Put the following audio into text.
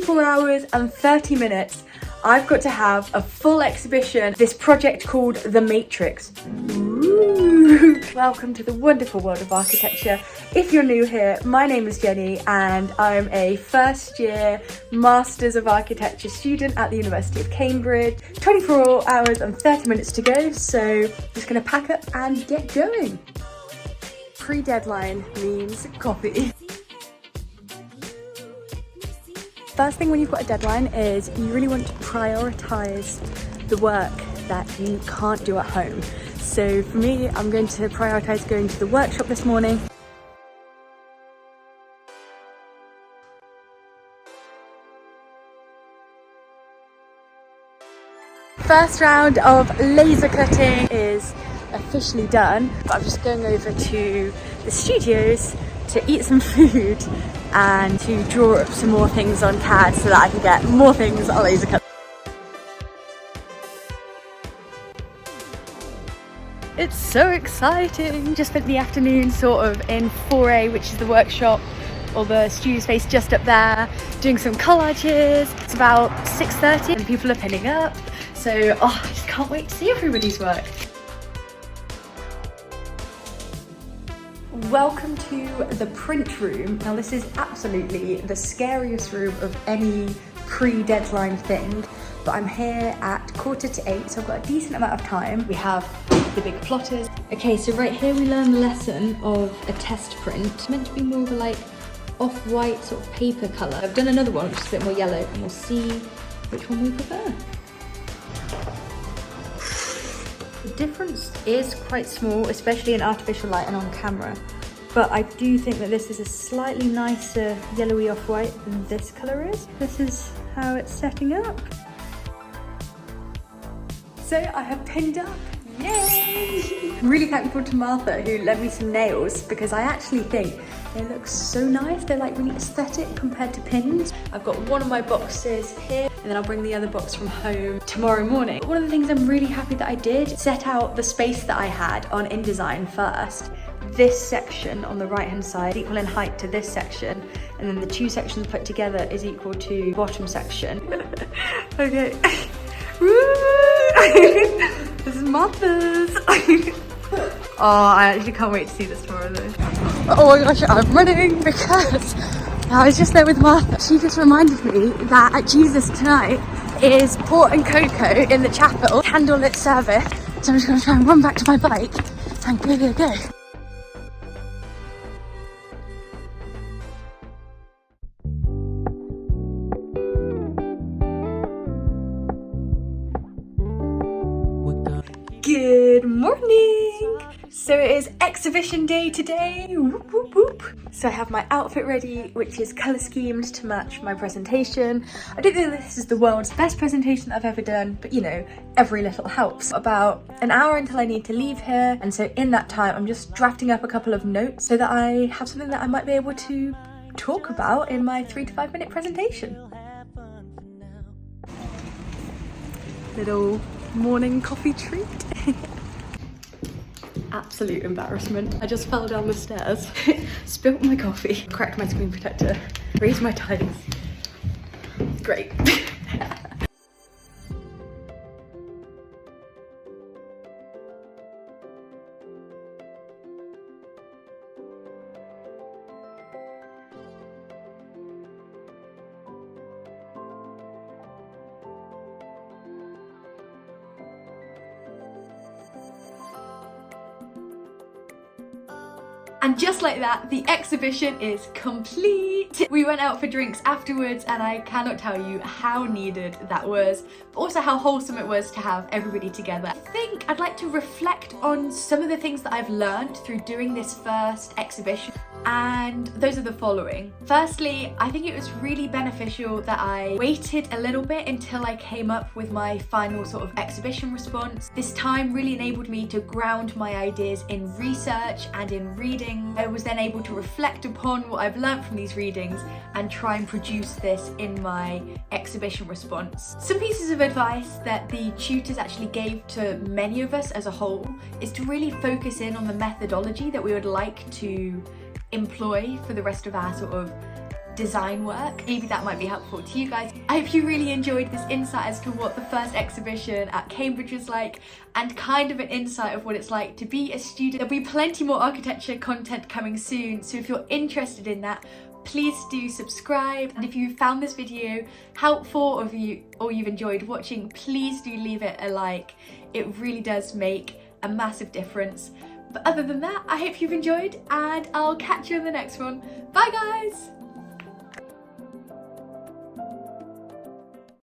24 hours and 30 minutes, I've got to have a full exhibition, this project called The Matrix. Ooh. Welcome to the wonderful world of architecture. If you're new here, my name is Jenny and I'm a first year Masters of Architecture student at the University of Cambridge. 24 hours and 30 minutes to go, so I'm just gonna pack up and get going. Pre-deadline means coffee. First thing when you've got a deadline is you really want to prioritise the work that you can't do at home. So for me, I'm going to prioritise going to the workshop this morning. First round of laser cutting is officially done, but I'm just going over to the studios to eat some food and to draw up some more things on CAD so that I can get more things on laser cut. It's so exciting! Just spent the afternoon sort of in 4A, which is the workshop or the studio space just up there, doing some collages. It's about 6:30 and people are pinning up. So, I just can't wait to see everybody's work. Welcome to the print room. Now this is absolutely the scariest room of any pre-deadline thing, but I'm here at 7:45, so I've got a decent amount of time. We have the big plotters. Okay, so right here we learn the lesson of a test print. It's meant to be more of a like off-white sort of paper colour. I've done another one which is a bit more yellow and we'll see which one we prefer. The difference is quite small, especially in artificial light and on camera, but I do think that this is a slightly nicer yellowy off-white than this colour is. This is how it's setting up. So I have pinned up, yay! I'm really thankful to Martha who lent me some nails because I actually think they look so nice. They're like really aesthetic compared to pins. I've got one of my boxes here and then I'll bring the other box from home tomorrow morning. One of the things I'm really happy that I did, set out the space that I had on InDesign first. This section on the right hand side equal in height to this section, and then the two sections put together is equal to bottom section. Okay. This is Martha's. I actually can't wait to see this tomorrow though. Oh my gosh, I'm running because I was just there with Martha. She just reminded me that at Jesus tonight is port and cocoa in the chapel, candlelit service. So I'm just gonna try and run back to my bike and go. Good morning! So it is exhibition day today, whoop, whoop, whoop. So I have my outfit ready, which is colour schemed to match my presentation. I don't think this is the world's best presentation I've ever done, but you know, every little helps. About an hour until I need to leave here, and so in that time I'm just drafting up a couple of notes so that I have something that I might be able to talk about in my 3 to 5 minute presentation. Little morning coffee treat. Absolute embarrassment. I just fell down the stairs, spilt my coffee, cracked my screen protector, raised my tiles. Great. And just like that, the exhibition is complete. We went out for drinks afterwards and I cannot tell you how needed that was, but also how wholesome it was to have everybody together. I think I'd like to reflect on some of the things that I've learned through doing this first exhibition, and those are the following. Firstly, I think it was really beneficial that I waited a little bit until I came up with my final sort of exhibition response. This time really enabled me to ground my ideas in research and in reading. I was then able to reflect upon what I've learned from these readings and try and produce this in my exhibition response. Some pieces of advice that the tutors actually gave to many of us as a whole is to really focus in on the methodology that we would like to employ for the rest of our sort of design work. Maybe that might be helpful to you guys. I hope you really enjoyed this insight as to what the first exhibition at Cambridge was like, and kind of an insight of what it's like to be a student. There'll be plenty more architecture content coming soon, so if you're interested in that, please do subscribe. And if you found this video helpful or you've enjoyed watching, please do leave it a like. It really does make a massive difference. But other than that, I hope you've enjoyed, and I'll catch you in the next one. Bye guys!